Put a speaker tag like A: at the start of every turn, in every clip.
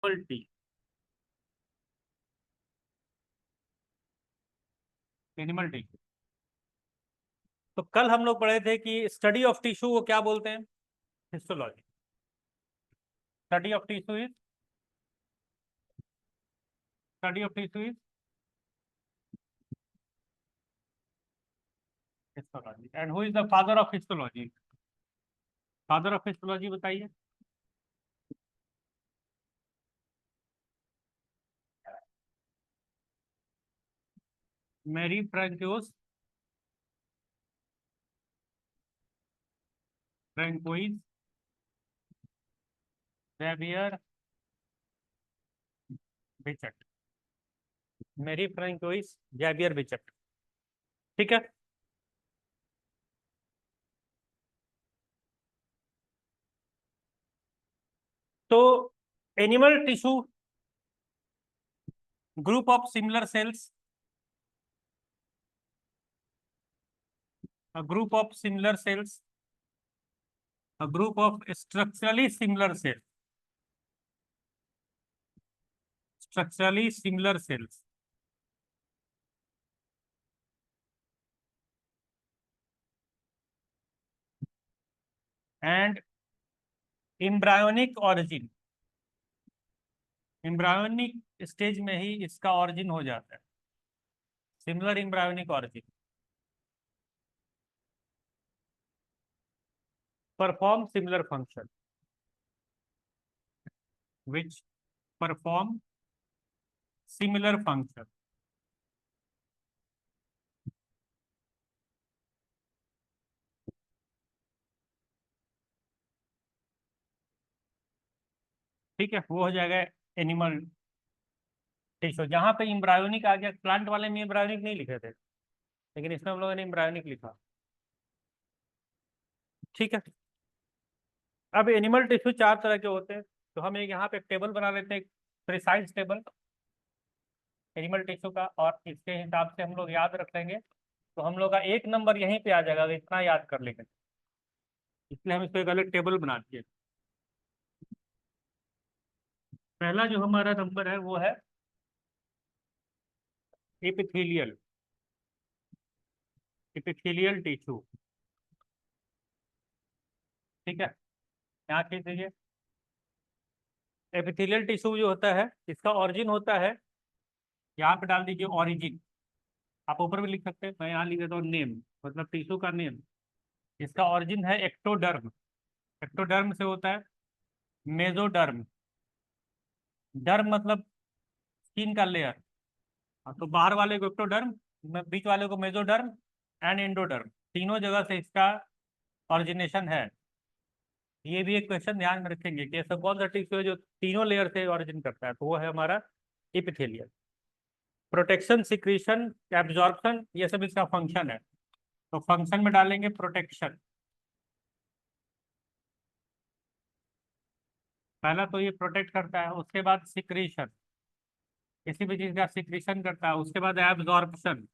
A: Animal T, animal T. तो कल हम लोग पढ़े थे कि स्टडी ऑफ टिश्यू को क्या बोलते हैं? Histology. Study of tissue is, study of tissue is histology. And who is the father of histology? Father of histology बताइए। Marie Francois, Francois Xavier Bichat. Marie Francois Xavier Bichat. ठीक है। तो animal tissue, group of similar cells, a group of similar cells, a group of structurally similar cells, structurally similar cells, and embryonic origin, embryonic stage में ही इसका origin हो जाता है। Similar embryonic origin, perform similar function, which perform similar function। ठीक है, वो हो जाएगा एनिमल टिश्यू। जहां पे इम्ब्रायोनिक आ गया, प्लांट वाले में इम्ब्रायोनिक नहीं लिखे थे, लेकिन इसमें हम लोगों ने इम्ब्रायोनिक लिखा। ठीक है। अब एनिमल टिश्यू चार तरह के होते हैं, तो हम एक यहाँ पे टेबल बना लेते हैं, प्रिसाइज टेबल एनिमल टिश्यू का, और इसके हिसाब से हम लोग याद रख लेंगे। तो हम लोग का एक नंबर यहीं पे आ जाएगा अगर इतना याद कर लेंगे, इसलिए हम इसको एक अलग टेबल बना दिए। पहला जो हमारा नंबर है वो है एपिथेलियल, एपिथेलियल टिश्यू। ठीक है, यहाँ खींच दीजिए। एपिथेलियल टिश्यू जो होता है, इसका ऑरिजिन होता है, यहाँ पे डाल दीजिए ऑरिजिन। आप ऊपर भी लिख सकते हैं, मैं यहाँ लिख देता हूँ नेम, मतलब टिश्यू का नेम। इसका ऑरिजिन है एक्टोडर्म, एक्टोडर्म से होता है मेजोडर्म। डर्म मतलब स्किन का लेयर। हाँ, तो बाहर वाले को एक्टोडर्म, बीच वाले को मेजोडर्म एंड एंडोडर्म, तीनों जगह से इसका ऑरिजिनेशन है। ये भी एक क्वेश्चन ध्यान में रखेंगे कि ऐसा कौन सा टिश्यू है जो तीनों लेयर से ऑरिजिन करता है, तो वो है हमारा एपिथेलियल। प्रोटेक्शन, सिक्रीशन, एब्जॉर्प्शन, ये सब इसका फंक्शन है। तो फंक्शन में डालेंगे प्रोटेक्शन। पहला तो ये प्रोटेक्ट करता है, उसके बाद सिक्रीशन, किसी भी चीज का सिक्रीशन करता है। उसके बाद एब्जॉर्प्शन,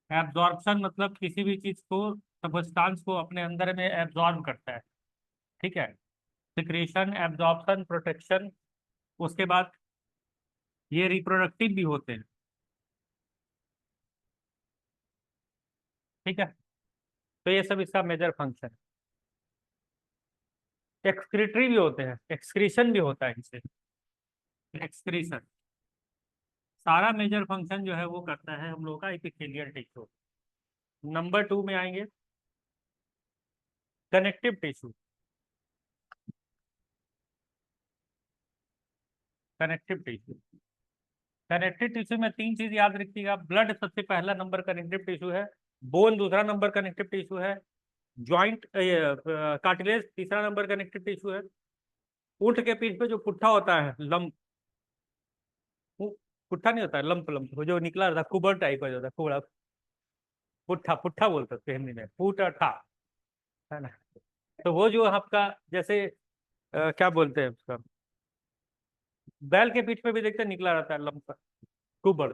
A: एब्जॉर्प्शन मतलब किसी भी चीज को, सब्सटेंस को अपने अंदर में एब्जॉर्ब करता है। ठीक है, सिक्रीशन, एब्जॉर्प्शन, प्रोटेक्शन। उसके बाद ये रिप्रोडक्टिव भी होते हैं। ठीक है, तो ये सब इसका मेजर फंक्शन है। एक्सक्रीटरी भी होते हैं, एक्सक्रीशन भी होता है इसे, एक्सक्रीशन। सारा मेजर फंक्शन जो है वो करता है हम लोग का एपिथेलियल टिश्यू। नंबर टू में आएंगे connective tissue. Connective tissue, connective tissue में तीन चीज याद रखिएगा। ब्लड सबसे पहला नंबर कनेक्टिव टिश्यू है, बोन दूसरा नंबर कनेक्टिव टिश्यू है, ज्वाइंट कार्टिलेज तीसरा नंबर कनेक्टिव टिश्यू है। ऊंट के पीठ पे जो पुट्ठा होता है, लंप, पुट्ठा नहीं होता है, लंप लंप वो जो निकला रहता है, कुबर टाइप का जो होता है, कुबड़ा, पुट्ठा, पुट्ठा बोलते हैं हिंदी में, पुट्ठा, है ना। तो वो जो आपका जैसे क्या बोलते हैं उसका, बैल के पीठ पे भी देखते हैं निकला रहता है लंप, कुबड़,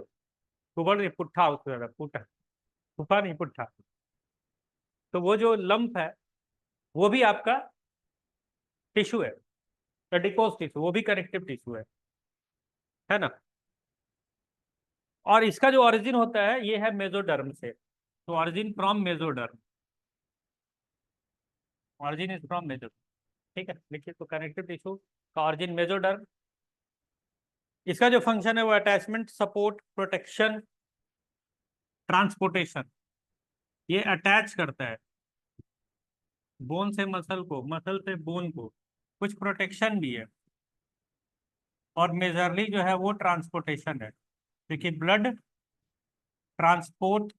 A: कुबड़ नहीं, पुट्ठा उसको, पुट्ठा, फुफा नहीं, पुट्ठा। तो वो जो लंप है वो भी आपका टिश्यू है। एडिपोज टिश्यू वो भी कनेक्टिव टिश्यू है ना। और इसका जो ओरिजिन होता है ये है मेसोडर्म से, तो origin from mesoderm, origin is from mesoderm. ठीक है, लिखिए, तो कनेक्टिव टिश्यू का ओरिजिन मेसोडर्म। इसका जो फंक्शन है वो अटैचमेंट, सपोर्ट, प्रोटेक्शन, ट्रांसपोर्टेशन, ये अटैच करता है बोन से मसल को, मसल से बोन को, कुछ प्रोटेक्शन भी है, और मेजरली जो है वो ट्रांसपोर्टेशन है, क्योंकि ब्लड ट्रांसपोर्ट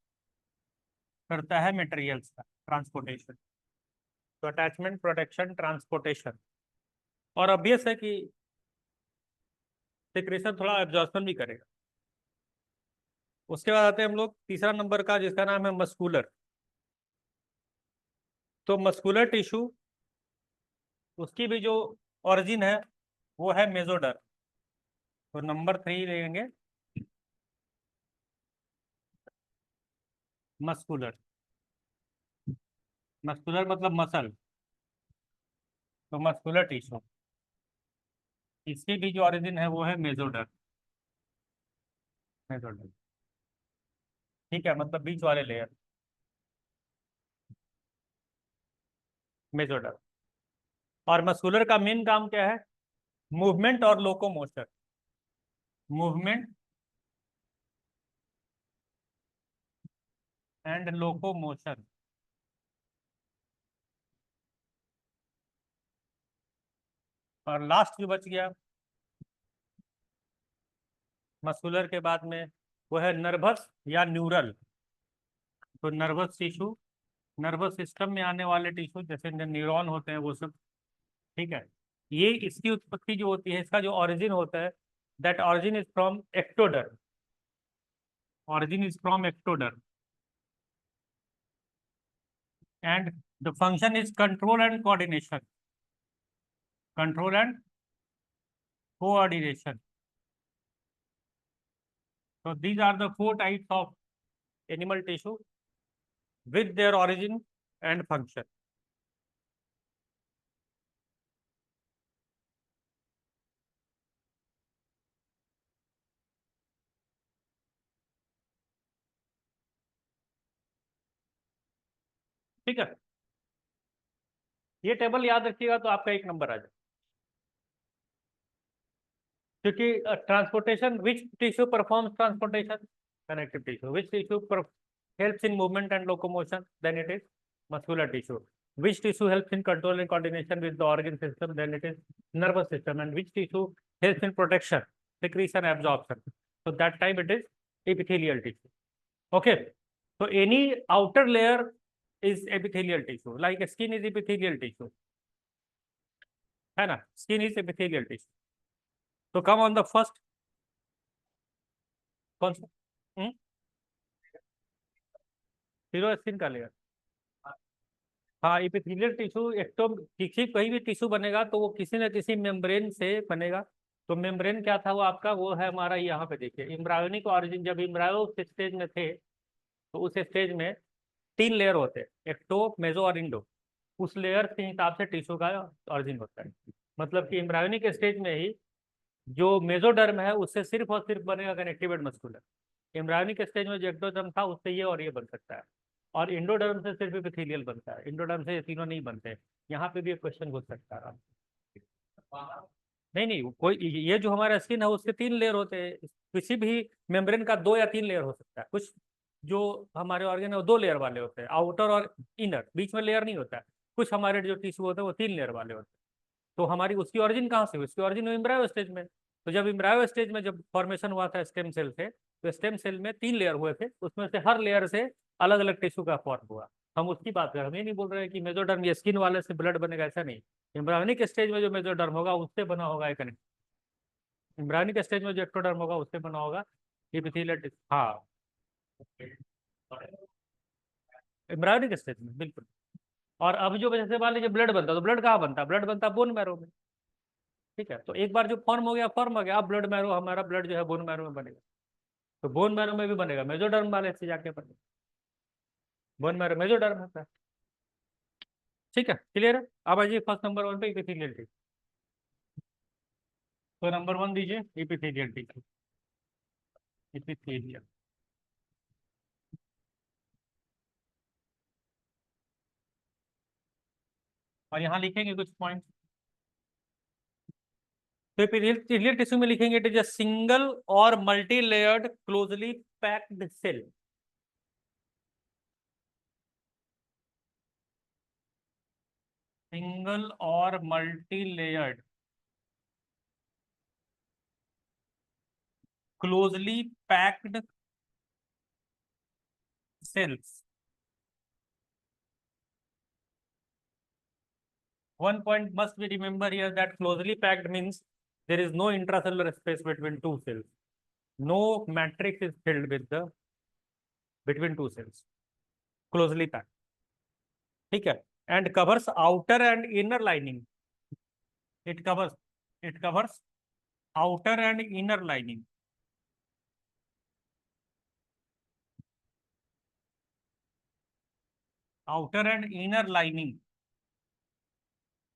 A: करता है मटेरियल्स का, ट्रांसपोर्टेशन। तो अटैचमेंट, प्रोटेक्शन, ट्रांसपोर्टेशन। और ऑब्वियस है कि सिक्रेशन थोड़ा एब्जॉर्प्शन भी करेगा। उसके बाद आते हैं हम लोग तीसरा नंबर का, जिसका नाम है मस्कुलर। तो मस्कुलर टिश्यू, उसकी भी जो ओरिजिन है वो है मेसोडर्म। तो नंबर 3 लेंगे मस्कुलर। मस्कुलर मतलब मसल, तो मस्कुलर टिश्यू, इसकी भी जो ओरिजिन है वो है मेसोडर्म। मेसोडर्म, ठीक है, मतलब बीच वाले लेयर, मेसोडर्म। और मस्कुलर का मेन काम क्या है? मूवमेंट और लोकोमोशन। Movement and locomotion. और लास्ट जो बच गया मस्कुलर के बाद में, वो है नर्वस या न्यूरल। तो नर्वस टिश्यू, नर्वस सिस्टम में आने वाले टिश्यू जैसे न्यूरॉन होते हैं वो सब। ठीक है, ये इसकी उत्पत्ति जो होती है, इसका जो ओरिजिन होता है, that origin is from ectoderm. Origin is from ectoderm, and the function is control and coordination. Control and coordination. So these are the four types of animal tissue with their origin and function. ठीक है, ये table याद रखिएगा तो आपका एक number आ जाए। क्योंकि transportation, which tissue performs transportation? Connective tissue. Which tissue helps in movement and locomotion? Then it is muscular tissue. Which tissue helps in control and coordination with the organ system? Then it is nervous system. And which tissue helps in protection, secretion, absorption? So that time it is epithelial tissue. Okay, so any outer layer is epithelial tissue, like skin is epithelial tissue, है ना? Skin is epithelial tissue. So come on the first, कौन सा? Sero skin का layer. हाँ, epithelial tissue एक तो किसी कहीं भी टिश्यू बनेगा तो वो किसी न किसी मेम्ब्रेन से बनेगा। तो मेम्ब्रेन क्या था वो आपका, वो है हमारा यहाँ पे देखिए एम्ब्रायोनिक ऑरिजिन। जब एम्ब्रायो स्टेज में थे तो उस स्टेज में 3 लेयर होते हैं, एक्टो, मेसो और इंडो। उस लेयर के हिसाब से टिश्यू का ऑरिजिन होता है। मतलब कि एम्ब्रायोनिक स्टेज में ही जो मेसोडर्म है उससे सिर्फ और सिर्फ बनेगा कनेक्टिवेट मस्कुलर। एम्ब्रायोनिक स्टेज में जो एक्टोडर्म था उससे ये और ये बन सकता है। और इंडोडर्म से सिर्फ एपिथेलियल बनता है, इंडोडर्म से ये तीनों नहीं बनते। यहाँ पे भी एक क्वेश्चन हो सकता है। नहीं नहीं, कोई ये जो हमारा स्किन है उसके 3 लेयर होते हैं। किसी भी मेम्ब्रेन का 2 या 3 लेयर हो सकता है। कुछ जो हमारे ऑर्गन है वो 2 लेयर वाले होते हैं, आउटर और इनर, बीच में लेयर नहीं होता है। कुछ हमारे जो टिश्यू होते हैं वो 3 लेयर वाले होते हैं। तो हमारी उसकी ऑरिजिन कहाँ से हुई? उसकी ऑरिजिन हुई एम्ब्रायो स्टेज में। तो जब एम्ब्रायो स्टेज में जब फॉर्मेशन हुआ था स्टेम सेल से, तो स्टेम सेल में 3 लेयर हुए थे, उसमें से हर लेयर से अलग अलग टिश्यू का फॉर्म हुआ। हम उसकी बात कर रहे हैं, हम ये नहीं बोल रहे हैं कि मेसोडर्म या स्किन वाले से ब्लड बनेगा, ऐसा नहीं। एम्ब्रायोनिक स्टेज में जो मेसोडर्म होगा उससे बना होगा एक, एम्ब्रायोनिक स्टेज में जो एक्टोडर्म होगा उससे बना होगा एपिथेलियल टिश्यू। हाँ, एम्ब्रायोनिक स्टेज में बिल्कुल। और अब जो जैसे मान लीजिए ब्लड बनता है, तो ब्लड कहाँ बनता है? ब्लड बनता है बोन मैरो में। ठीक है, तो एक बार जो फॉर्म हो गया, अब ब्लड मैरो, हमारा ब्लड जो है बोन मैरो में बनेगा। तो बोन मैरो में भी बनेगा, मेसोडर्म वाले से जाके बनेगा। बोन मैरो मेसोडर्म होता है। ठीक है, क्लियर है? अब आइए फर्स्ट नंबर 1 पे एपिथेलियल टिश्यू। तो नंबर वन दीजिए एपिथेलियल टिश्यू, एपिथेलियल। और यहाँ लिखेंगे कुछ पॉइंट। तो एपिथेलियल टिश्यू में लिखेंगे इट इज अ सिंगल और multi layered closely packed cell. Single और multi layered closely packed cells. One point must be remember here that closely packed means there is no intracellular space between two cells. No matrix is filled with the between two cells. Closely packed. ठीक है. And covers outer and inner lining. It covers outer and inner lining. Outer and inner lining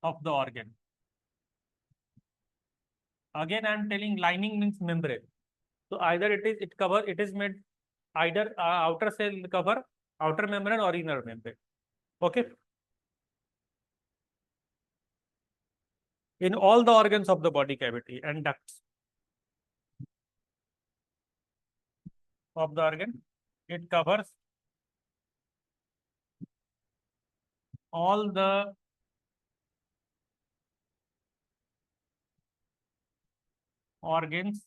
A: of the organ. Again, I am telling lining means membrane. So either it is made either outer cell cover, outer membrane or inner membrane. Okay. In all the organs of the body cavity and ducts of the organ, it covers all the organs,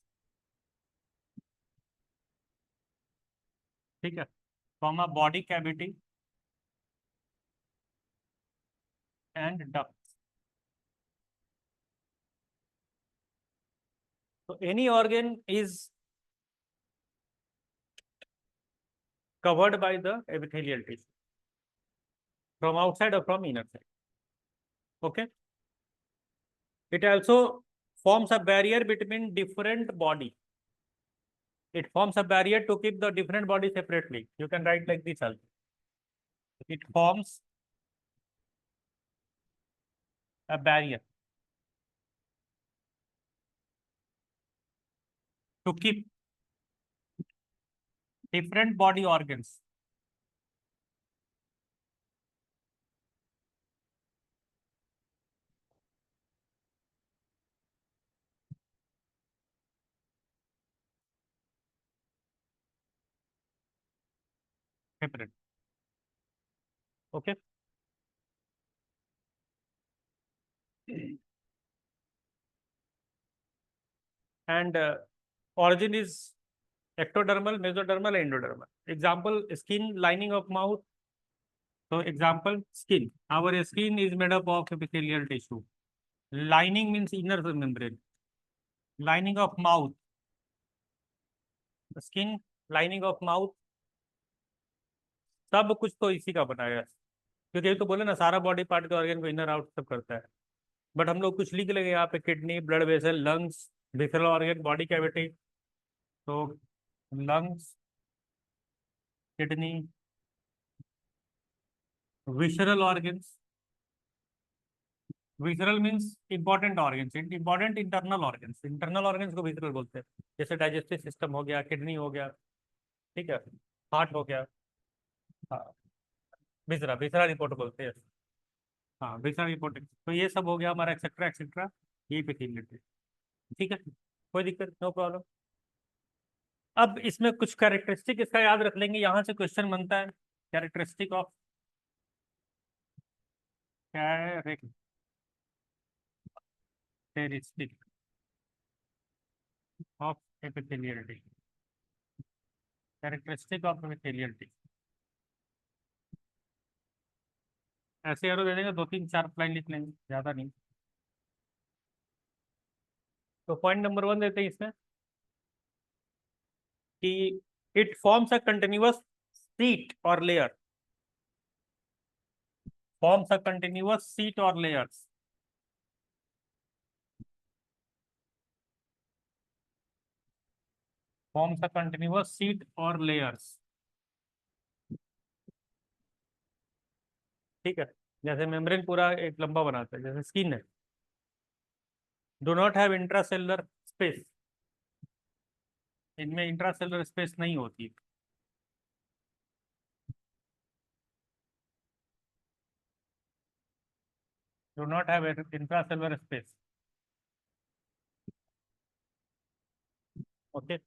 A: ठीक है, from a body cavity and ducts. So any organ is covered by the epithelial tissue from outside or from inner side. Okay. It also forms a barrier between different body. It forms a barrier to keep the different body separately. You can write like this also. It forms a barrier to keep different body organs separate. Okay. And origin is ectodermal, mesodermal, endodermal. Example, skin lining of mouth. So example, skin. Our skin is made up of epithelial tissue. Lining means inner membrane. Lining of mouth. Skin, lining of mouth. सब कुछ तो इसी का बनाया है, क्योंकि ये तो बोले ना सारा बॉडी पार्ट के ऑर्गन को इनर आउट सब करता है। बट हम लोग कुछ लिख लेंगे यहाँ पे, kidney, blood vessel, lungs, visceral organ, body cavity. तो lungs, kidney, visceral organs. Visceral means important organs, important internal organs. Internal organs को विसरल बोलते हैं, जैसे डाइजेस्टिव सिस्टम हो गया, किडनी हो गया, ठीक है, हार्ट हो गया। हाँ, विसरा, विसरा रिपोर्ट बोलते हैं। हाँ, विसरा रिपोर्ट। तो ये सब हो गया हमारा एक्सेट्रा एक्सेट्रा, ये पे थी रिलेटेड। ठीक है, कोई दिक्कत, नो प्रॉब्लम। अब इसमें कुछ कैरेक्टरिस्टिक इसका याद रख लेंगे, यहाँ से क्वेश्चन बनता है। Characteristic of characteristic of epithelial tissue. Characteristic of epithelial tissue, ऐसे एरो दे देंगे, दो तीन चार लाइन लिख लेंगे, ज्यादा नहीं। तो पॉइंट नंबर वन देते हैं इसमें कि it forms a continuous sheet और layer. Forms a continuous sheet और layers. Forms a continuous sheet और लेयर्स। ठीक है, जैसे मेम्ब्रेन पूरा एक लंबा बनाता है, जैसे स्किन है, do not have intracellular space, इनमें इंट्रासेलुलर स्पेस नहीं होती। Do not have intracellular space. Okay,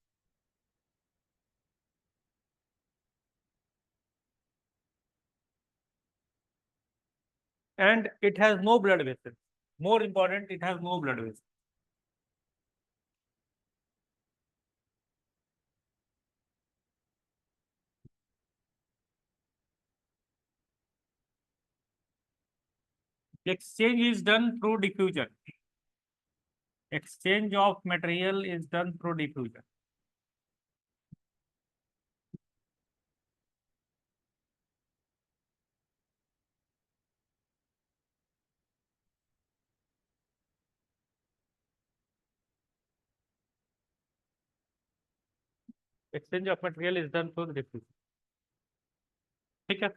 A: and it has no blood vessels. More important, it has no blood vessels. Exchange is done through diffusion. Exchange of material is done through diffusion. Exchange of material is done through diffusion. ठीक है।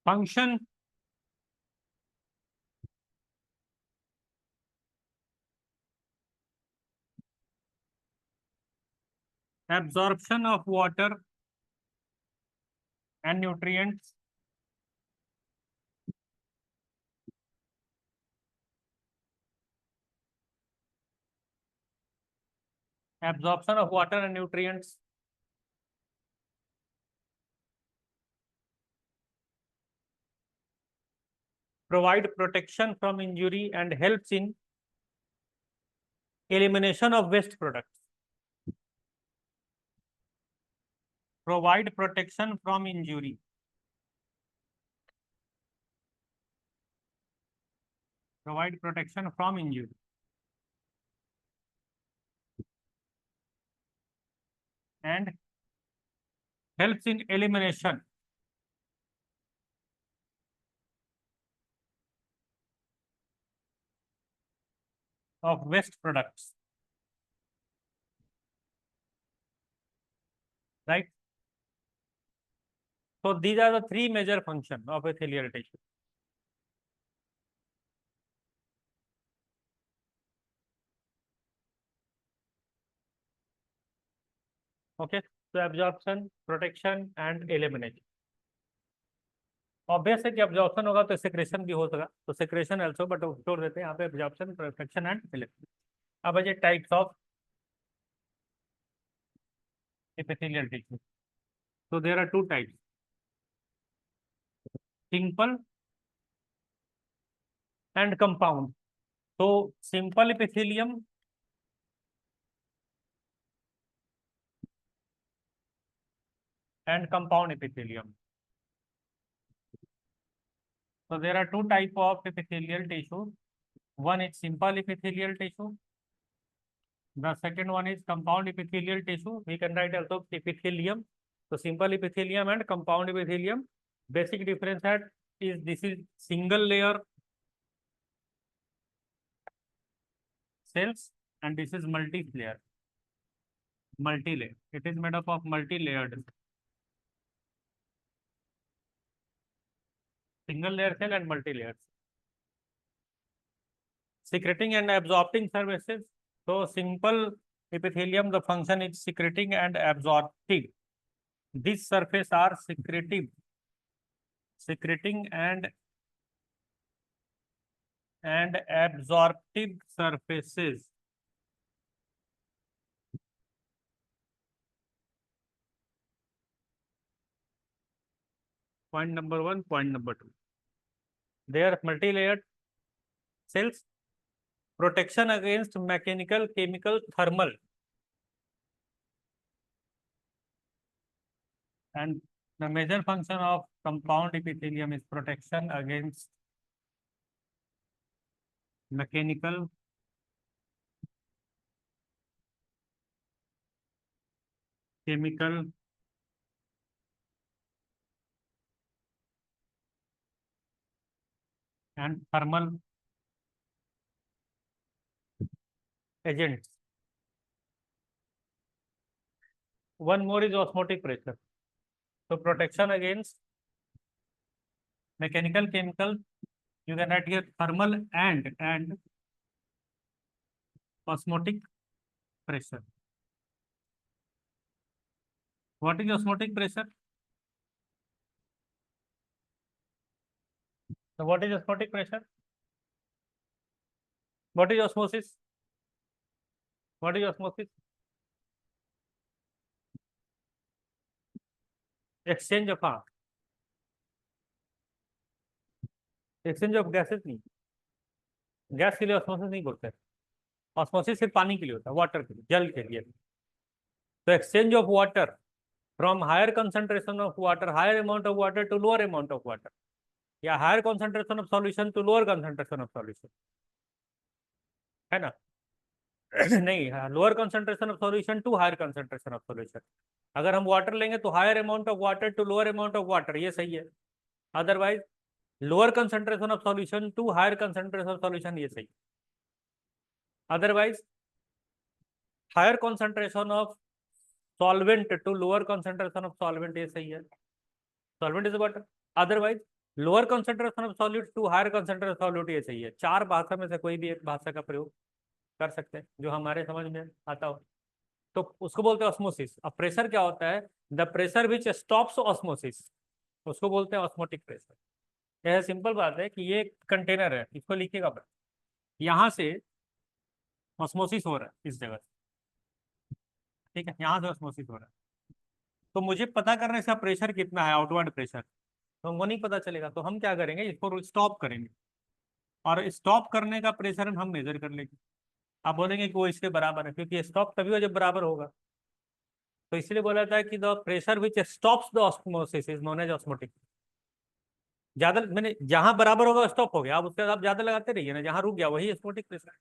A: Function absorption of water and nutrients, absorption of water and nutrients, provide protection from injury and helps in elimination of waste products. Provide protection from injury. Provide protection from injury. And helps in elimination of waste products. Right? So these are the three major functions of epithelial tissue. Okay, so absorption, protection and elimination. Obvious है कि absorption होगा तो secretion भी हो सका, तो secretion also, but छोड़ देते हैं यहाँ पे अब्जॉर्प्शन, प्रोटेक्शन एंड इलेक्ट्रिक। अब है types of epithelial tissue. So there are two types: simple and compound. So simple epithelium and compound epithelium. So there are two types of epithelial tissue. One is simple epithelial tissue. The second one is compound epithelial tissue. We can write also epithelium. So simple epithelium and compound epithelium. Basic difference is this is single layer cells and this is multi-layer. Multi-layer. It is made up of multi-layered single layer cell and multi-layers. Secreting and absorbing surfaces. So simple epithelium, the function is secreting and absorptive. These surfaces are secretive, secreting and absorptive surfaces. Point number one, point number two. They are multi-layered cells. Protection against mechanical, chemical, thermal, and the major function of compound epithelium is protection against mechanical, chemical, and thermal agents. one more is osmotic pressure. So protection against mechanical, chemical, you can write here thermal and osmotic pressure. What is osmotic pressure? So what is osmotic pressure? What is osmosis? What is osmosis? Exchange of, हाँ, exchange of gases नहीं, gas के लिए osmosis नहीं बोलते हैं। Osmosis सिर्फ पानी के लिए होता है, वाटर के लिए, जल के लिए। तो exchange of water from higher concentration of water, higher amount of water to lower amount of water, या higher concentration of solution to lower concentration of solution, है ना? नहीं, lower concentration of solution to higher concentration of solution. अगर हम water लेंगे तो higher amount of water to lower amount of water, ये सही है। Otherwise lower concentration of solution to higher concentration of solution, ये सही। Otherwise higher concentration of solvent to lower concentration of solvent, ये सही है। Solvent is water. Otherwise lower concentration of solute to higher concentration of solute, ये सही है। चार भाषा में से कोई भी एक भाषा का प्रयोग कर सकते हैं जो हमारे समझ में आता हो, तो उसको बोलते हैं ऑस्मोसिस। अब प्रेशर क्या होता है? The pressure which stops osmosis, उसको बोलते हैं ऑस्मोटिक प्रेशर। यह सिंपल बात है कि ये कंटेनर है, इसको लिखिएगा बस, यहाँ से ऑस्मोसिस हो रहा है इस जगह से, ठीक है, यहाँ से ऑस्मोसिस हो रहा है। तो मुझे पता करना है इसका प्रेशर कितना है, आउटवर्ड प्रेशर, तो हमको नहीं पता चलेगा। तो हम क्या करेंगे, इसको स्टॉप करेंगे, और स्टॉप करने का प्रेशर हम मेजर कर लेंगे। आप बोलेंगे कि वो इसके बराबर है, क्योंकि स्टॉप तभी हो जब बराबर होगा। तो इसलिए बोला जाता है कि the pressure which stops the osmosis is known as osmotic. ज्यादा मैंने जहां बराबर होगा स्टॉप हो गया, आप उसके आप ज्यादा लगाते रहिए ना, जहां रुक गया वही ऑस्मोटिक प्रेशर।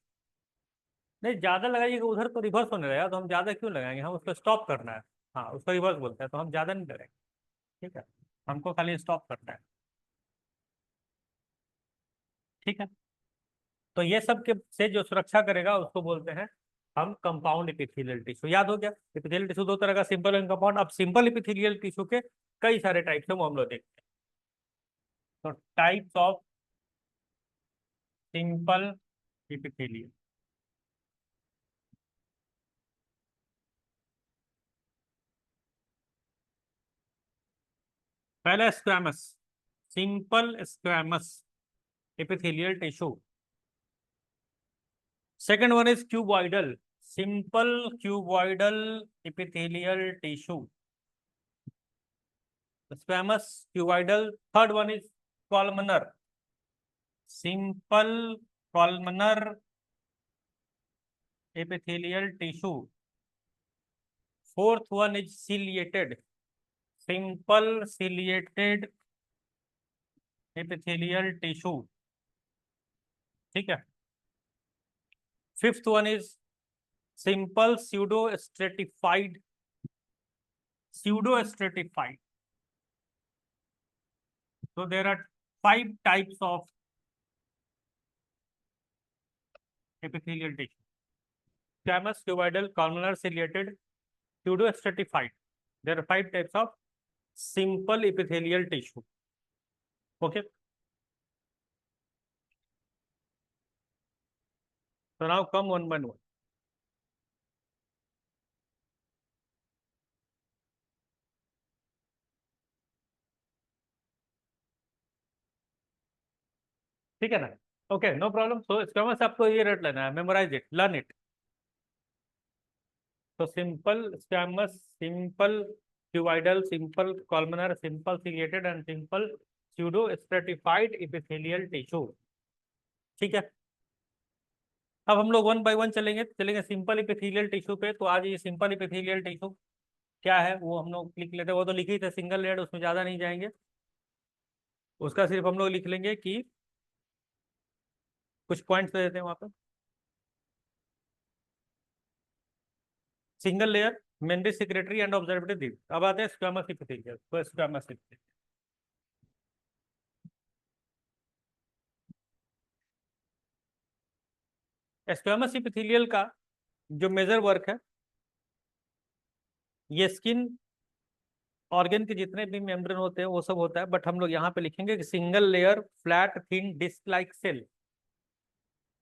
A: नहीं, ज्यादा लगाइएगा उधर तो रिवर्स होने लगेगा, तो हम ज्यादा क्यों लगाएंगे, हम उसको स्टॉप करना है। हाँ, उसको रिवर्स बोलते हैं, तो हम ज्यादा नहीं लगाएंगे, ठीक है, हमको खाली स्टॉप करना है, ठीक है। तो ये सब के से जो सुरक्षा करेगा उसको बोलते हैं हम कंपाउंड एपिथेलियल टिश्यू। याद हो गया, एपिथेलियल टिश्यू दो तरह का, सिंपल एंड कंपाउंड। अब सिंपल एपिथेलियल टिश्यू के कई सारे टाइप्स हैं, वो हम लोग देखते हैं। तो टाइप्स ऑफ सिंपल एपिथेलियल, पहला squamous, simple squamous epithelial tissue. Second one is cuboidal, simple cuboidal epithelial tissue, squamous cuboidal. Third one is columnar, simple columnar epithelial tissue. Fourth one is ciliated, simple ciliated epithelial tissue, ठीक है। Fifth one is simple pseudo stratified, pseudo stratified. So there are 5 types of epithelial tissue: squamous, cuboidal, columnar, ciliated, pseudo stratified. There are 5 types of simple epithelial tissue. Okay. So now come one by one. ठीक है ना? Okay, no problem. So squamous आपको ये रट लेना है, memorise it, learn it. तो simple squamous, simple cuboidal, simple columnar, simple ciliated and simple pseudostratified epithelial tissue, ठीक है। अब हम लोग वन बाय वन चलेंगे सिंपल एपिथेलियल टिश्यू पे। तो आज ये सिंपल एपिथेलियल टिश्यू क्या है वो हम लोग लिख लेते हैं, वो तो लिखे ही थे, सिंगल लेयर्ड, उसमें ज्यादा नहीं जाएंगे। उसका सिर्फ हम लोग लिख लेंगे कि कुछ पॉइंट्स दे देते हैं वहां पर। Single layer, membrane, secretory and absorptive tissue. अब आते हैं स्क्वैमस एपिथेलियल। तो स्क्वैमस एपिथेलियल, स्क्वैमस एपिथेलियल का जो मेजर वर्क है ये स्किन ऑर्गन के जितने भी मेम्ब्रेन होते हैं वो सब होता है, बट हम लोग यहाँ पे लिखेंगे कि single layer flat thin disc like cell.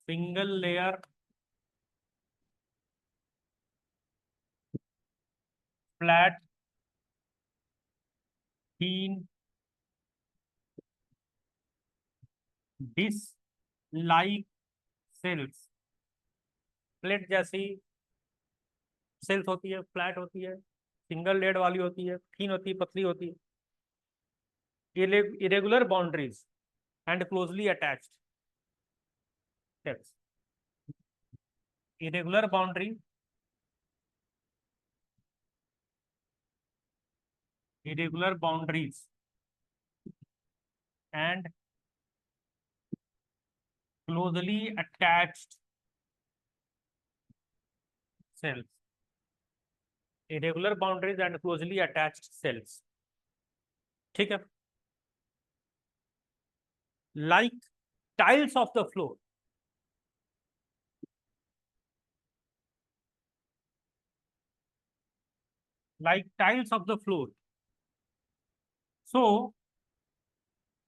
A: Single layer flat thin disc like cells. Plate जैसी सेल्स होती है, फ्लैट होती है, सिंगल लेड वाली होती है, थीन होती है, पतली होती है, irregular boundaries and closely attached cells. Irregular boundary, irregular boundaries and closely attached cells. Irregular boundaries and closely attached cells. ठीक है। Like tiles of the floor, like tiles of the floor, so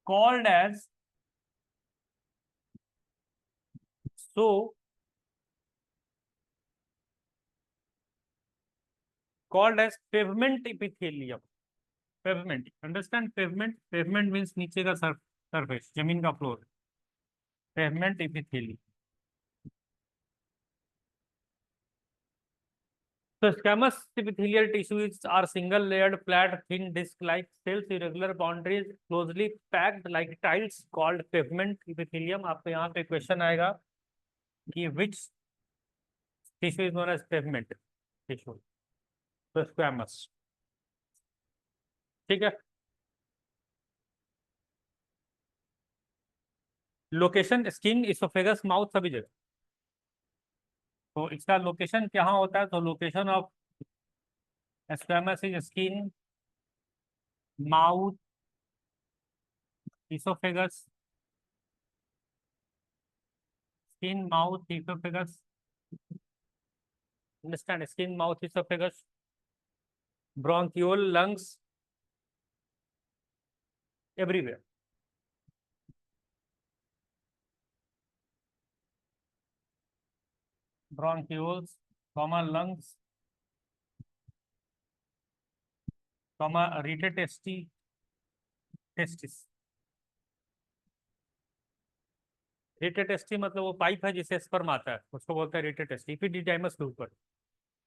A: called as, so called as pavement epithelium। pavement, understand pavement? pavement means नीचे का surface, जमीन का floor. pavement epithelium। So squamous epithelial tissues are single layered flat thin disc like cells, irregular boundaries, closely packed like tiles, called pavement epithelium। आपको यहाँ पे question आएगा कि which tissue is known as pavement tissue? तो squamous। ठीक है। Location skin, oesophagus, mouth, सभी जगह। तो इसका लोकेशन कहाँ होता है? तो location of squamous is skin, mouth, oesophagus. Skin, mouth, oesophagus. Understand? Skin, mouth, oesophagus, bronchiole, lungs, everywhere. Bronchioles, comma lungs, comma rete testis, testis. Rete testis मतलब वो पाइप है जिससे स्पर्म आता है, उसको बोलते हैं रीटेटेस्टी। इपिडिडाइमस के ऊपर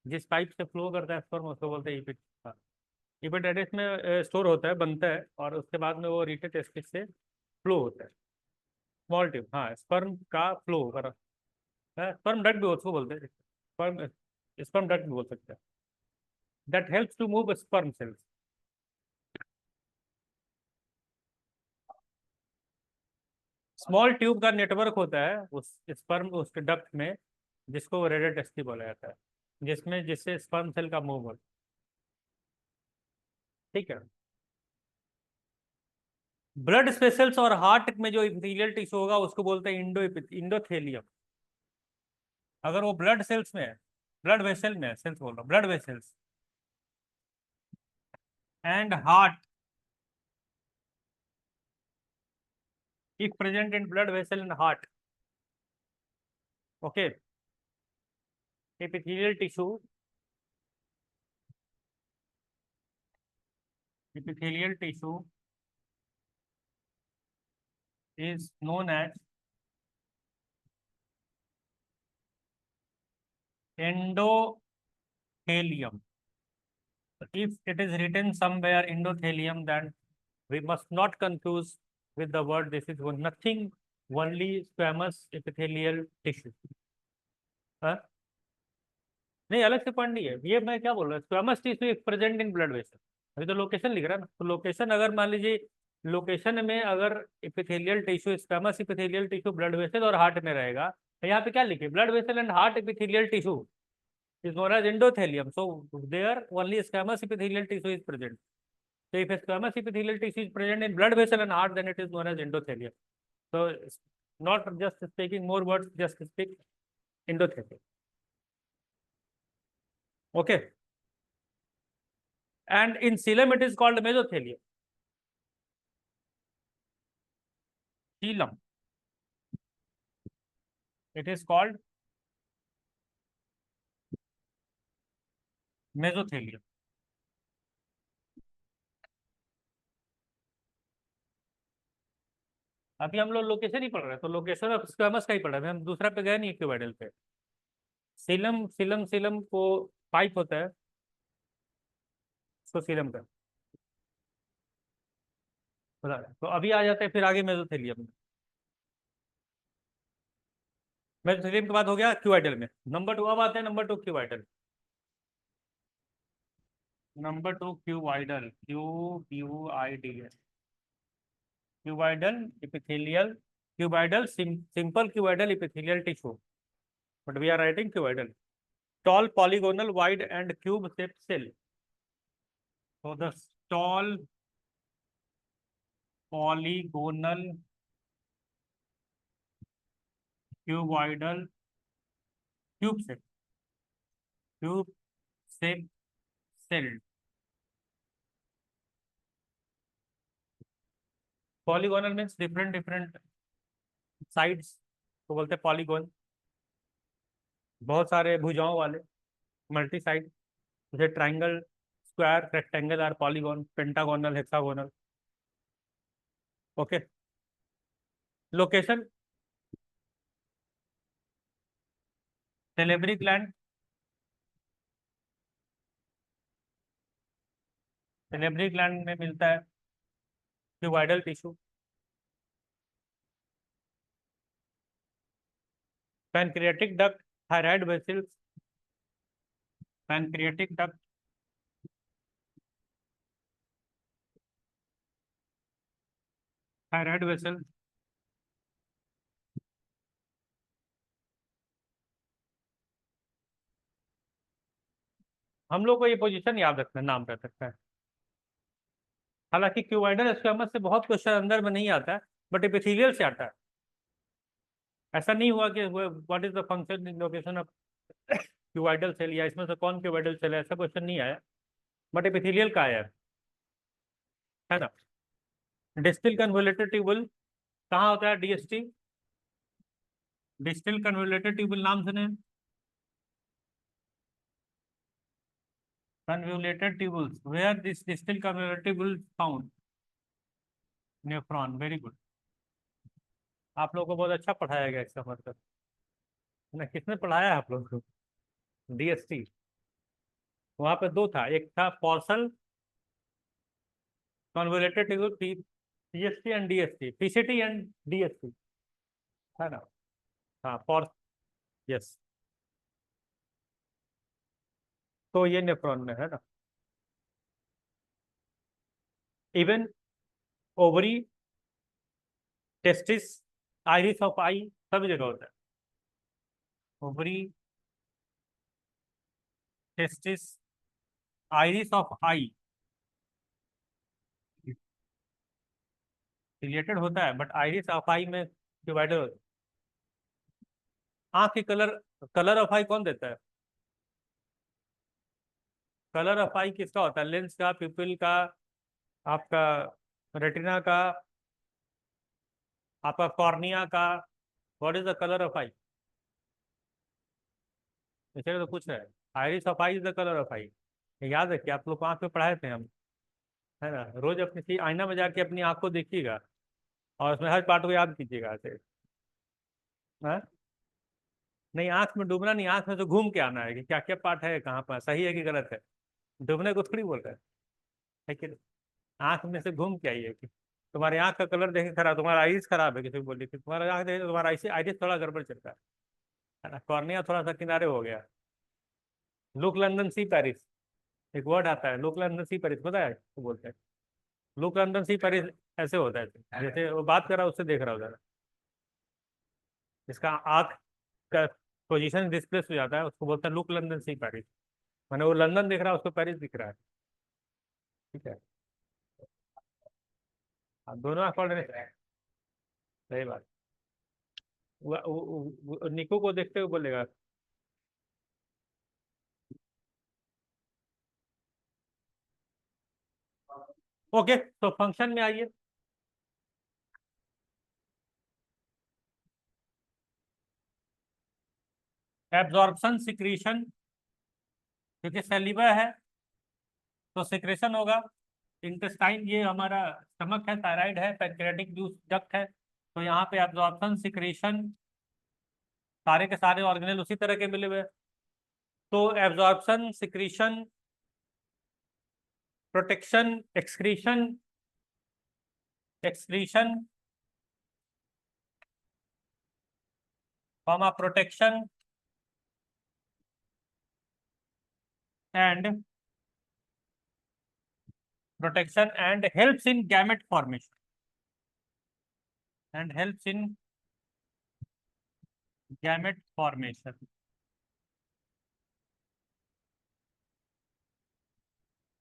A: जिस पाइप से फ्लो करता है स्पर्म, उसको बोलते हैं इपिड। इपिडाइडिस में स्टोर होता है, बनता है, और उसके बाद में वो रीटेटेस्टिस से फ्लो होता है। स्मॉल ट्यूब, हाँ, स्पर्म का फ्लो कर। स्पर्म डक्ट भी उसको बोलते हैं, स्पर्म, स्पर्म डक्ट भी बोल सकते हैं। That helps to move sperm cells. Small tube का नेटवर्क होता है उस स्पर्म, उसके डक्ट में, जिसको रेडियोटेस्टी बोला जाता है, जिसमें जिससे स्पर्म सेल का मूव हो। ठीक है। ब्लड वेसल्स और हार्ट में जो इपीथेलियल टिश्यू होगा उसको बोलते हैं इंडोथेलियम। अगर वो ब्लड सेल्स में है, ब्लड वेसल में, सेल्स बोल रहा हूँ, blood vessels and heart, if present in blood vessel and heart, okay, epithelial tissue, epithelial tissue is known as endothelium. If it is written somewhere endothelium, then we must not confuse with the word. This is nothing, only squamous epithelial tissue। हाँ? नहीं, अलग से point नहीं है ये, मैं क्या बोल रहा हूँ, squamous tissue is present in blood vessel. अभी तो लोकेशन लिख रहा है ना, तो लोकेशन अगर मान लीजिए, लोकेशन में अगर epithelial tissue, squamous epithelial tissue blood vessel और हार्ट में रहेगा, तो यहाँ पे क्या लिखे? Blood vessel and heart epithelial tissue is known as endothelium. So there only squamous epithelial tissue is present. So if a squamous epithelial tissue is present in blood vessel and heart, then it is known as endothelium. So not just speaking more words, just speak endothelium. Okay. and in coelom it is called mesothelium. Coelom, it is called mesothelium. अभी हम लोग location ही पढ़ रहे हैं, तो location of squamous का ही पढ़ रहे हैं, हम दूसरा पे गए नहीं क्यूबाइडल पे। सीलम सीलम सीलम को पाइप होता है, उसको सीलम का बता रहे हैं। तो अभी आ जाते हैं फिर आगे मेसोथेलियम में। मेसोथेलियम के बाद हो गया क्यूबाइडल में। नंबर टू, अब आते हैं number two cuboidal. Number two cuboidal, QUIDL, cuboidal epithelial, cuboidal simple cuboidal epithelial tissue, but we are writing cuboidal. Tall polygonal wide and cube shaped cell. So the tall polygonal cuboidal cube shaped cell. Polygonal means different sides तो बोलते हैं polygon, बहुत सारे भुजाओं वाले, multi side, जैसे triangle, square, rectangle और polygon, pentagonal, hexagonal. Okay, location salivary gland, salivary gland में मिलता है cuboidal tissue. Pancreatic duct, thyroid vessels, pancreatic duct, thyroid vessel. हम लोग को ये पोजीशन याद रखना, नाम रह सकता है। हालांकि क्यूबाइडल स्क्वामस से बहुत क्वेश्चन अंदर में नहीं आता है, बट एपिथेलियल से आता है। ऐसा नहीं हुआ कि what is the function in location of cuboidal cell, या इसमें से कौन क्यूबाइडल सेल है, ऐसा क्वेश्चन नहीं आया, बट एपिथेलियल का आया है ना। डिस्टिल कन्वोल्यूटेड ट्यूबुल कहाँ होता है? DST, डिस्टिल कन्वोल्यूटेड ट्यूबुल नाम सुने? Convoluted tubules, where this distal convoluted tubule found? Nephron, very good. आप लोगों को बहुत अच्छा पढ़ाया गया इसका मतलब है ना। किसने पढ़ाया है आप लोगों को? DST। वहां पे दो था, एक था parcel convoluted tubule, PST and DST, PCT and DST, है ना। हाँ पॉर्स, यस। तो ये नेफ्रॉन में है ना। Even ovary, testis, iris of eye, सब जगह होता है। Ovary, testis, iris of eye related होता है, बट आइरिस ऑफ आई में डिवाइडर होता है। आँख की कलर, कलर ऑफ आई कौन देता है? कलर ऑफ आई किसका होता है? लेंस का, पिपिल का, आपका रेटिना का, आपका कॉर्निया का। What is the colour of eye? इसलिए तो कुछ है, iris of eye is the colour of eye. याद रखिए, आप लोग को आँख पे पढ़ाए थे हम, है ना। रोज अपनी आईना में जाके अपनी आँख को देखिएगा और उसमें हर पार्ट को याद कीजिएगा ऐसे। हाँ? नहीं, आंख में डूबना नहीं, आंख में तो घूम के आना है कि क्या क्या पार्ट है, कहाँ पर सही है कि गलत है। डूबने को थोड़ी बोल रहा है कि आंख में से घूम के आइए कि तुम्हारी आंख का कलर देखे खराब, तुम्हारा आइज खराब है, किसी को बोलिए कि तुम्हारा आंख देखे तो तुम्हारा आइज थोड़ा गड़बड़ चलता है ना। कॉर्निया थोड़ा सा किनारे हो गया। लुक लंदन सी पेरिस, एक वर्ड आता है, लुक लंदन सी पेरिस, पता है तो बोलते हैं लुक लंदन सी पेरिस। ऐसे होता है, जैसे वो बात कर रहा है उससे देख रहा होता है, जिसका आंख का पोजीशन डिस्प्लेस हो जाता है उसको बोलते हैं लुक लंदन सी पेरिस। मैंने वो लंदन दिख रहा है, उसको पेरिस दिख रहा है। ठीक है, हाँ, दोनों अकॉर्डिंग सही बात। निको को देखते हुए बोलेगा। ओके, तो फंक्शन में आइए। एब्जॉर्प्शन सिक्रीशन, क्योंकि सैलिवा है तो सिक्रेशन होगा। इंटेस्टाइन ये हमारा स्टमक है, थायराइड है, पैंक्रियाटिक जूस डक्ट है, तो यहाँ पे एब्जॉर्प्शन सिक्रेशन सारे के सारे ऑर्गेनल उसी तरह के मिले हुए हैं। तो absorption secretion protection excretion, excretion comma protection and protection and helps in gamete formation and helps in gamete formation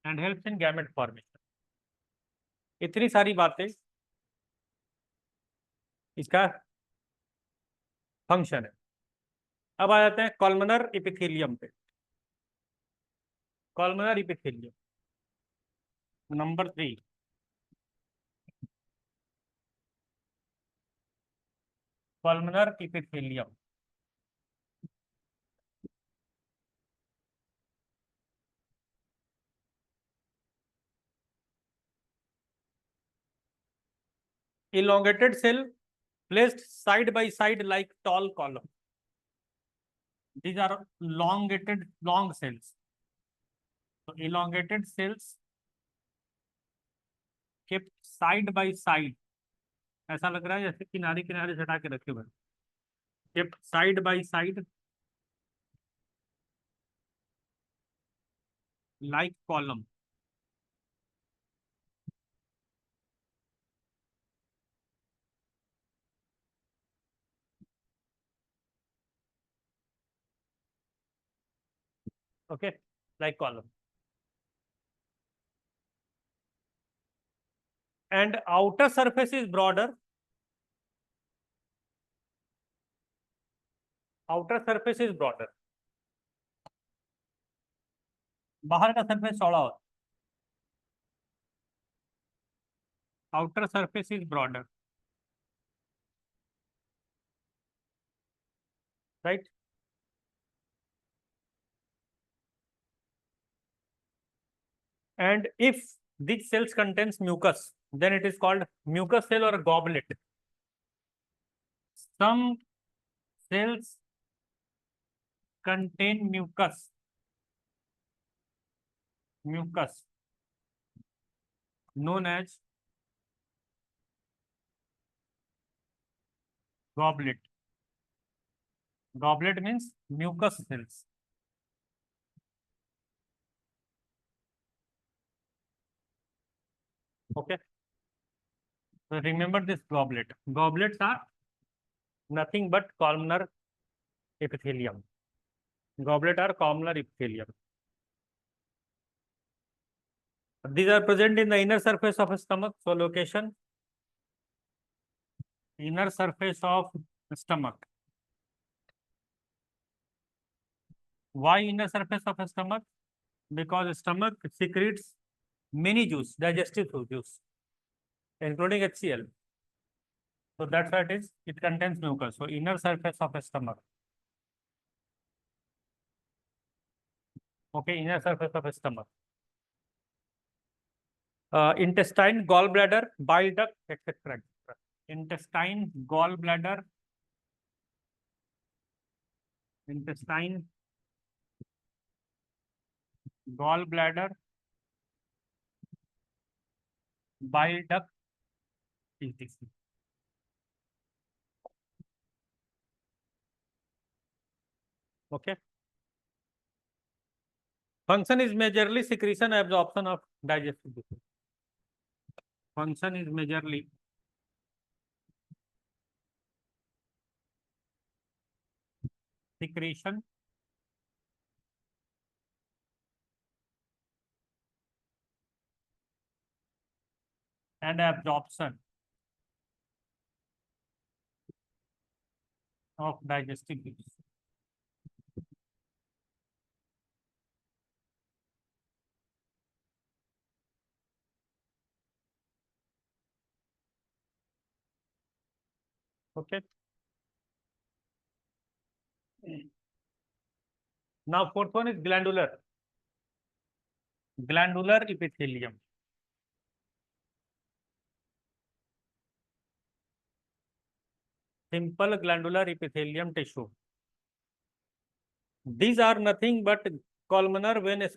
A: and helps in gamete formation। इतनी सारी बातें इसका फंक्शन है। अब आ जाते हैं कॉलमनर इपिथेलियम पे। Columnar epithelium number 3। Columnar epithelium elongated cell placed side by side like tall column. These are elongated long cells. So elongated cells kept side by side, ऐसा लग रहा है जैसे किनारे किनारे सटा के रखे हुए। kept side by side like column। Okay, like column, and outer surface is broader, outer surface is broader, बाहर का सरफेस चौड़ा होता है, outer surface is broader, right? And if these cells contains mucus, then it is called mucus cell or goblet। some cells contain mucus, mucus known as goblet। goblet means mucus cells। Okay, so remember this goblet, goblets are nothing but columnar epithelium, goblet are columnar epithelium। These are present in the inner surface of a stomach, so location inner surface of stomach। why inner surface of a stomach? Because stomach secretes many juice, digestive juice, including HCl, so that's why it is, it contains mucus, so inner surface of a stomach। Okay, inner surface of a stomach, intestine, gallbladder, bile duct, etc. intestine, gallbladder, intestine, gallbladder, bile duct, etc. Okay, function is majorly secretion absorption of digestive juices। function is majorly secretion and absorption of digestive juice। Okay. Now fourth one is glandular. Glandular epithelium. Simple glandular epithelium tissue. These are nothing but columnar when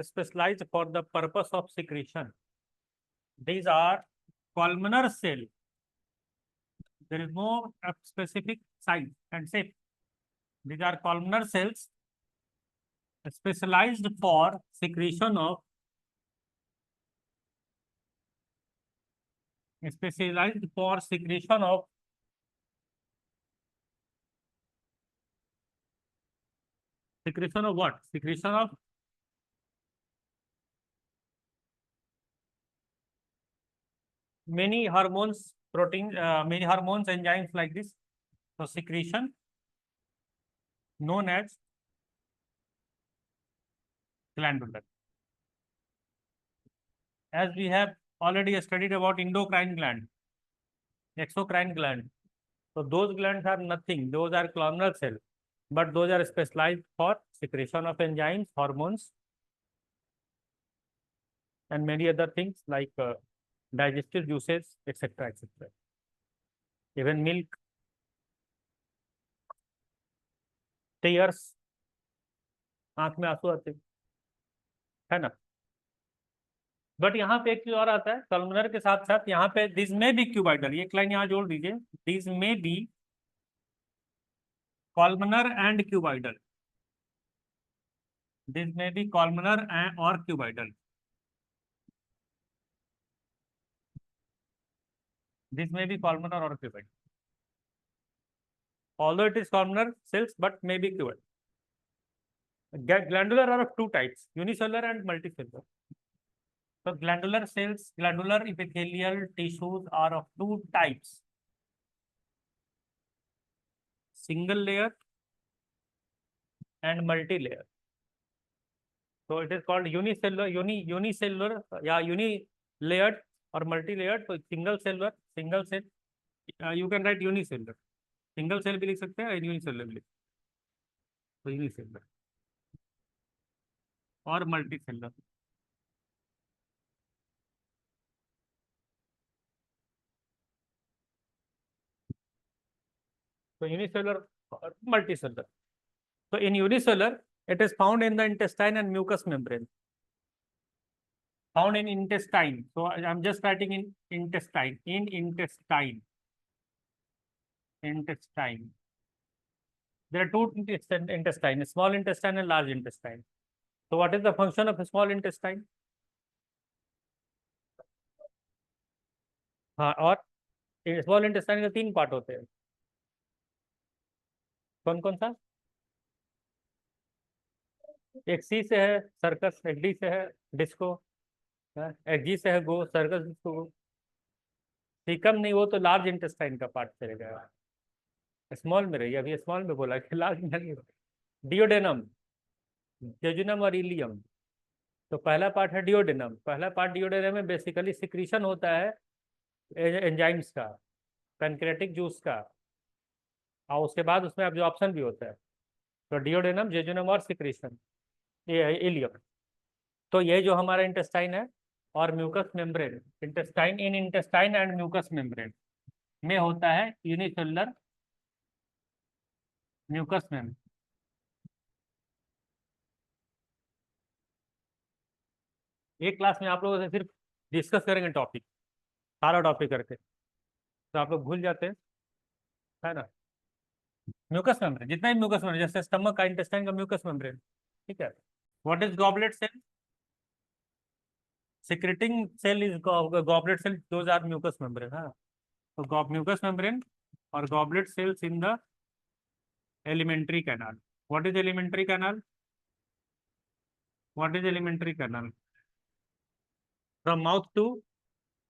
A: specialized for the purpose of secretion. These are columnar cell. There is no specific size and shape. These are columnar cells specialized for secretion of secretion of what? Secretion of many hormones, many hormones, enzymes like this. So secretion known as glandular. As we have already studied about endocrine gland, exocrine gland. So those glands are nothing. Those are columnar cells, but those are specialized for secretion of enzymes, hormones, and many other things like digestive juices, etc., etc. Even milk, tears, आंख में आंसू आते है ना. But यहाँ पे एक चीज और आता है, कॉलमनर के साथ साथ यहाँ पे दिस में बी क्यूबाइडल. एक लाइन यहाँ जोड़ दीजिए, दिस में be columnar and cuboidal. This में बी कॉलमनर और क्यूबाइडल. दिस में बी कॉलमनर और cuboidal. Although it is columnar cells, but may be cuboid. Glandular are of two types, unicellular and multicellular. So glandular cells, glandular epithelial tissues are of two types, single layer and multi-layer. So it is called unicellular, unicellular, yeah, uni-layered or multi-layered. So single cell, you can write unicellular. Single cell भी लिख सकते हैं, unicellular भी लिख सकते हैं. तो unicellular और मल्टी सेलुलर. तो यूनिसेलुलर और multi cellular. So in unicellular, it is found in the intestine and mucous membrane. Found in intestine. So I'm just writing in intestine. In intestine. Intestine. There are two intestine, small intestine and large intestine. So what is the function of a small intestine? हाँ, और small intestine के 3 part होते हैं. कौन कौन सा? एक सी से है सर्कस, एक डी से है डिस्को, एक जी से है गो, सर्कस डिस्को. सीकम नहीं, वो तो लार्ज इंटेस्टाइन का पार्ट चलेगा. स्मॉल में रही, अभी स्मॉल में बोला कि लार्ज में नहीं. डिओडेनम, जेजुनम और इलियम. तो पहला पार्ट है डिओडेनम. पहला पार्ट डिओडेनम में बेसिकली सिक्रीशन होता है एंजाइम्स का, पैनक्रेटिक जूस का, और उसके बाद उसमें एब्जॉर्प्शन भी होता है. तो डिओडेनम, जेजुनम और सिक्रीशन, ये है इलियम. तो ये जो हमारा इंटेस्टाइन है और mucus membrane, intestine in intestine and mucus membrane में होता है यूनिसेलुलर म्यूकस मेम्ब्रेन. एक क्लास में आप लोगों से सिर्फ डिस्कस करेंगे टॉपिक, सारा टॉपिक करके, तो आप लोग भूल जाते हैं, है ना. म्यूकस मेम्ब्रेन, जितना ही म्यूकस मेम्ब्रेन, जैसे स्टमक का, इंटेस्टाइन का म्यूकस मेम्ब्रेन. ठीक है. What is goblet cell? secreting cell is goblet cell. Those are mucous membrane. हाँ. So mucous membrane or goblet cells in the alimentary canal. What is alimentary canal? What is alimentary canal? From mouth to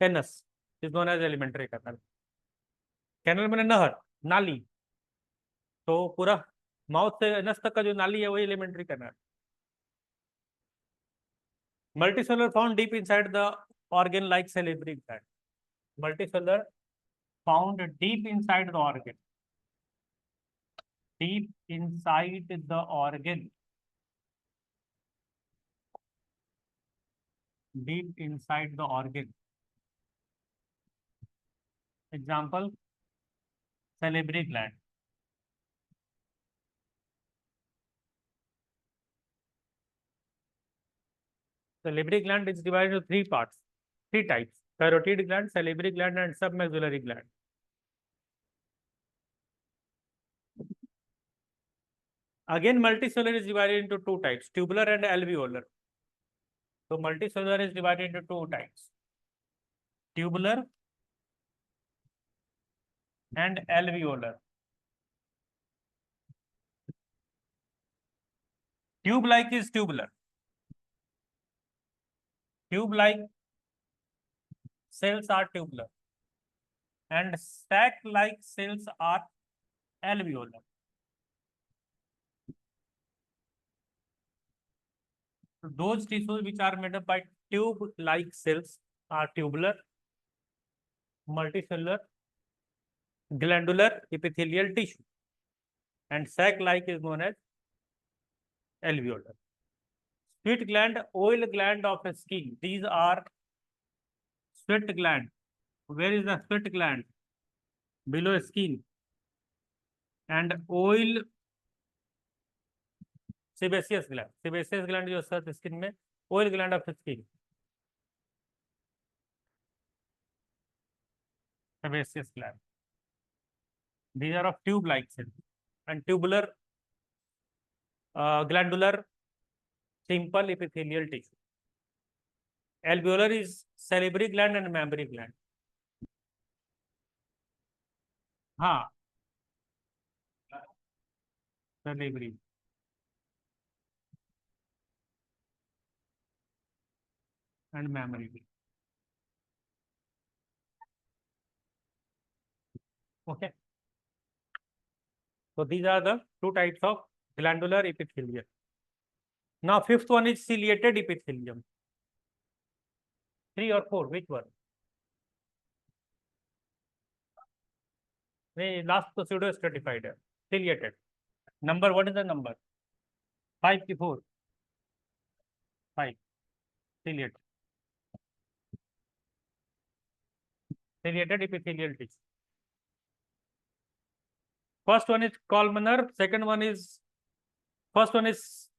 A: anus is known as alimentary canal. Canal मैंने नहर, नाली. तो पूरा mouth से anus तक का जो नाली है वही alimentary canal. Multicellular found deep inside the organ like salivary gland. Multicellular found deep inside the organ. Deep inside the organ. Deep inside the organ. Example, salivary gland. Salivary gland is divided into three types: thyroid gland, salivary gland, and submaxillary gland. Again, multicellular is divided into two types: tubular and alveolar. So multicellular is divided into two types: tubular and alveolar. Tube-like is tubular. Tube-like cells are tubular, and sac-like cells are alveolar. So those tissues which are made up by tube-like cells are tubular, multicellular, glandular epithelial tissue, and sac-like is known as alveolar. Sweat gland, oil gland of skin. These are sweat gland. Where is the sweat gland? Below skin. And oil sebaceous gland. Sebaceous gland जो sir skin में, oil gland of skin. Sebaceous gland. These are of tube-like cells. And tubular, glandular, simple epithelial tissue. Alveolar is salivary gland and mammary gland. हाँ, salivary and mammary gland. Okay. So these are the two types of glandular epithelium. Now fifth one is ciliated epithelium. 3 or 4, which one? Last तो pseudo stratified है, ciliated. Number, what is the number? 5 की 4? 5. Ciliated. Ciliated epithelial tissue. First one is columnar. First one is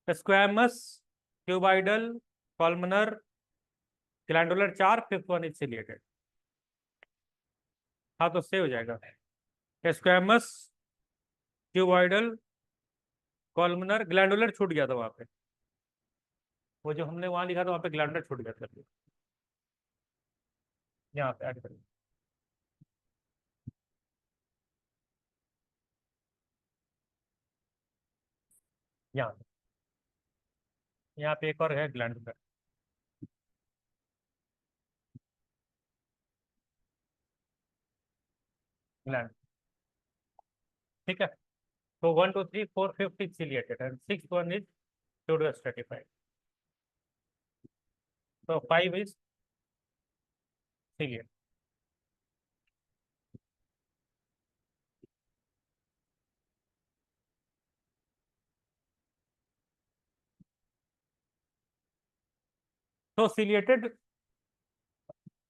A: squamous, cuboidal, columnar, glandular 4. Fifth one is ciliated. हाँ तो से हो जाएगा. Squamous, cuboidal, columnar, glandular छूट गया था वहां पे. वो जो हमने वहां लिखा था वहां पे ग्लैंडुलर छूट गया था. यहाँ पे ऐड करिए. यहाँ पे एक और है ग्लैंडुलर. ग्लैंड. ठीक है. So 1, 2, 3, 4, 5 is ciliated and 6th one is pseudo stratified. So 5 is ciliated. So ciliated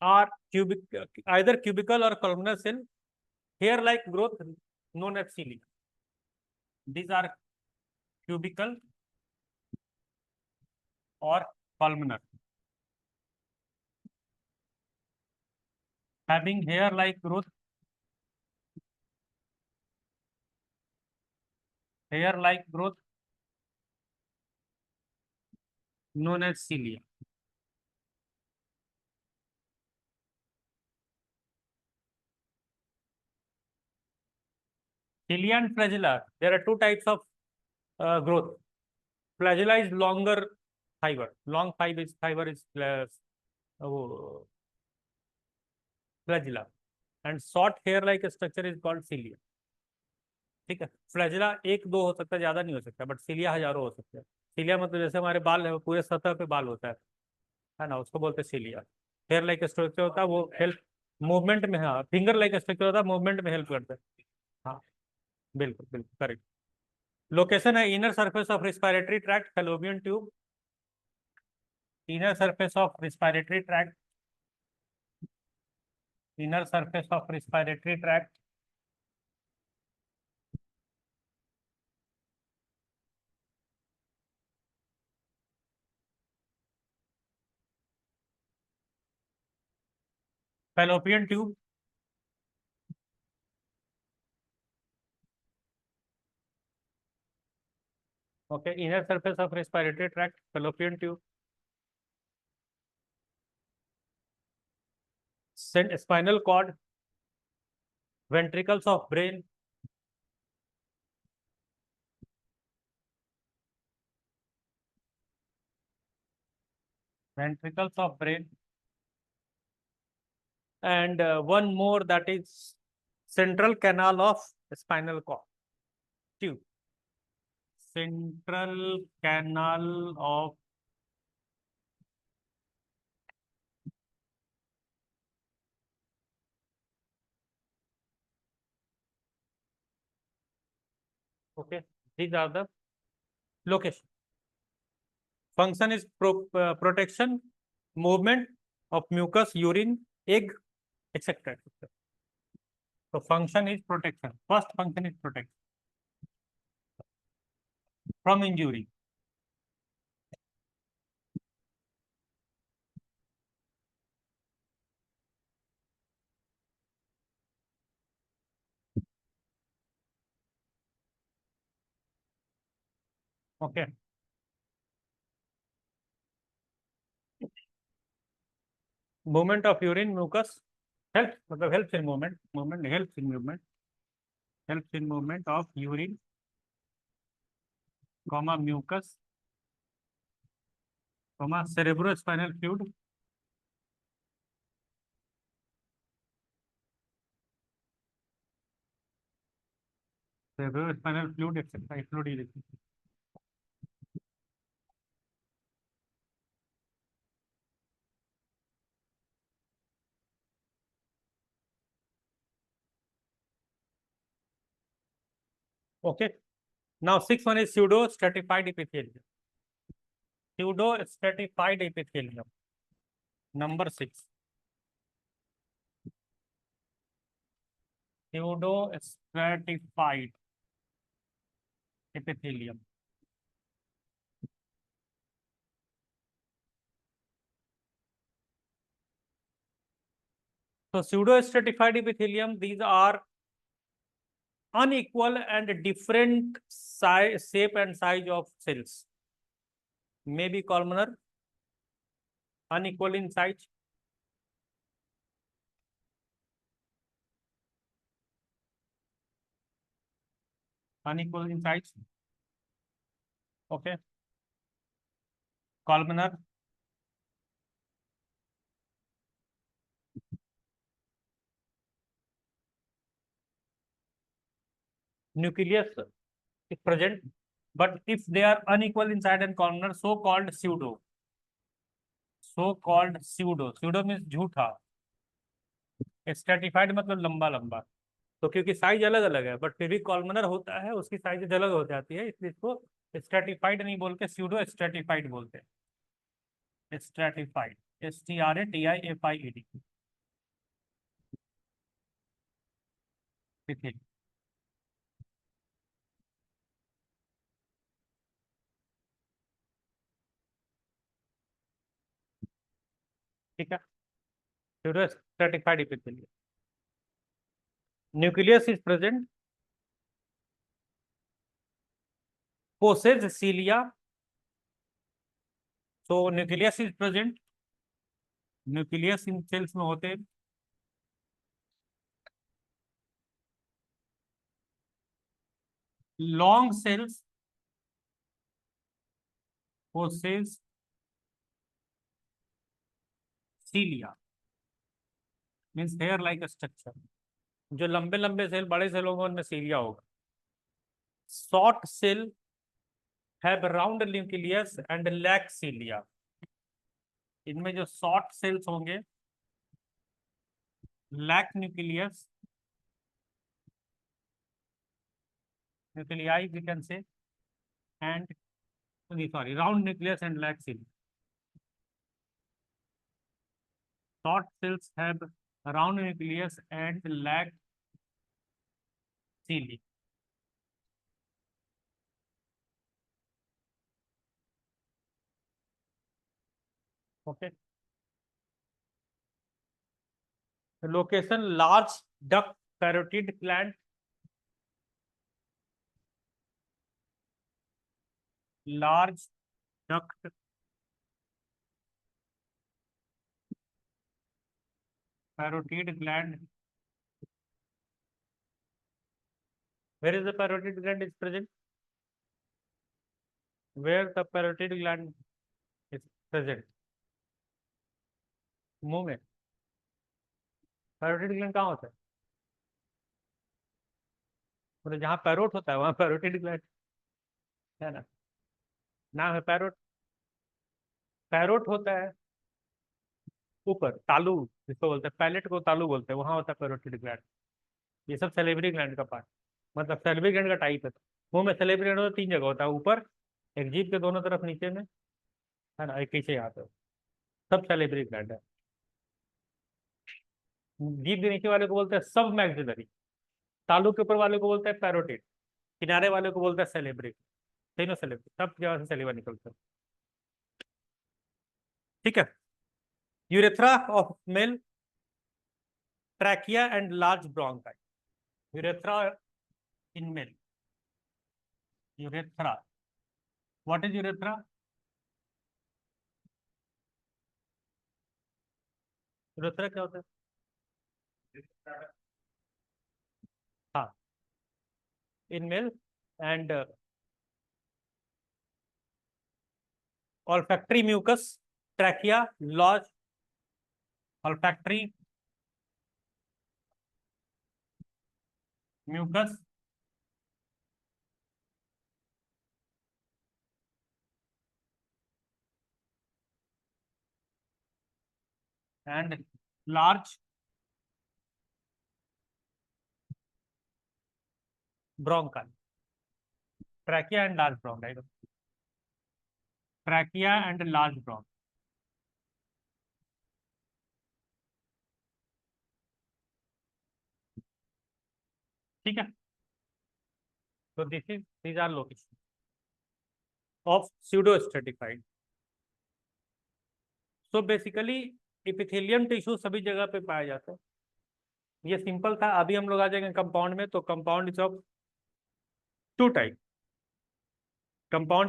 A: are either cubical or columnar cell, hair-like growth known as cilia. These are cubical or columnar, having hair-like growth, known as cilia. Cilia and flagella. There are two types of growth. Flagella is longer fiber. Long fiber is flagella, and short hair-like structure is called cilia. ठीक है. Flagella 1, 2 हो सकता है, ज्यादा नहीं हो सकता, but cilia हजारों हो सकते हैं. सिलिया मतलब जैसे हमारे बाल है, पूरे सतह पे बाल होता है ना, उसको बोलते हैं सिलिया. हेयर लाइक स्ट्रक्चर होता है, वो हेल्प मूवमेंट में, हाँ फिंगर लाइक स्ट्रक्चर होता है, मूवमेंट में हेल्प करता है। हाँ बिल्कुल बिल्कुल करेक्ट। लोकेशन है inner surface of respiratory tract, fallopian tube. Inner surface of respiratory tract, inner surface of respiratory tract. Fallopian tube. Okay, inner surface of respiratory tract, fallopian tube. Spinal cord, ventricles of brain, ventricles of brain, and one more, that is central canal of spinal cord tube. Central canal of okay, these are the location. Function is protection, movement of mucus, urine, egg, etc. So function is protection. First function is protection from injury. Okay. Movement of urine, mucus, helps, मतलब helps in movement, movement helps in movement, helps in movement of urine, comma mucus, comma cerebrospinal fluid, cerebrospinal fluid, etc. Fluid is okay. Now sixth one is pseudo stratified epithelium. Pseudo stratified epithelium. Number 6. Pseudo stratified epithelium. So pseudo stratified epithelium, these are unequal and different size, shape and size of cells. Maybe columnar, unequal in size. Unequal in size. Okay. Columnar. Nucleus is present, but if they are unequal inside and columnar, so called pseudo. So called pseudo. Pseudo means झूठा. Stratified मतलब लंबा लंबा। तो क्योंकि size अलग अलग है, but फिर भी कॉलमनर होता है, उसकी साइज अलग हो जाती है, इसलिए इसको स्ट्रेटिफाइड नहीं बोल के स्यूडो स्ट्रेटिफाइड बोलते हैं। Stratified, STRATIFIED। ठीक है, ठीक है। Pseudo stratified epithelium. Nucleus is present, possess cilia. So nucleus is present, nucleus इन सेल्स में होते हैं। Long cells possess cilia, means hair like structure. जो लंबे लंबे सेल, बड़े सेल होंगे उनमें सीलिया होगा। Short cell have round nucleus and lack cilia. इनमें जो शॉर्ट सेल्स होंगे lack nuclei we can say, and sorry, round nucleus and lack cilia. Short cells have round nucleus and lack cilia. Okay. The location, large duct parotid gland, large duct parotid gland. Where is the parotid gland is present? Where the parotid gland is present? मुंह में. Parotid gland कहाँ होता है? मतलब जहाँ parrot होता है वहाँ पैरोटिड ग्लैंड है ना. नाम है पैरोट. पैरोट होता है ऊपर, तालू जिसको बोलते हैं, पैलेट को तालू बोलते हैं, वहां होता है पैरोटिड ग्लैंड. ये सब सैलिवरी ग्लैंड का पार्ट, मतलब सैलिवरी ग्लैंड का टाइप है. मुंह में सैलिवरी ग्लैंड होता है, 3 जगह होता है, ऊपर एक जीभ के दोनों तरफ नीचे में, है ना, एक पीछे यहाँ पे. सब सैलिवरी ग्लैंड है. जीभ के नीचे वाले को बोलते हैं सब मैक्सिलरी. तालू के ऊपर वाले को बोलते हैं पैरोटिड. किनारे वाले को बोलते हैं सैलिवरी. तीनों सैलिवरी, सब जगह से सैलिवा निकलता है. ठीक है. Urethra of male, trachea and large bronchi. Urethra in male. Urethra, what is urethra? Urethra क्या होता है? हाँ, in male and olfactory mucus, trachea, large olfactory mucus and large bronchi. Trachea and large bronchi. Trachea and large bronchi. ठीक है. So these are locations of pseudo stratified. So basically epithelium tissue सभी जगह पे पाया जाता है. ये simple था. अभी हम लोग आ जाएंगे कंपाउंड में. तो compound is of 2 type. Compound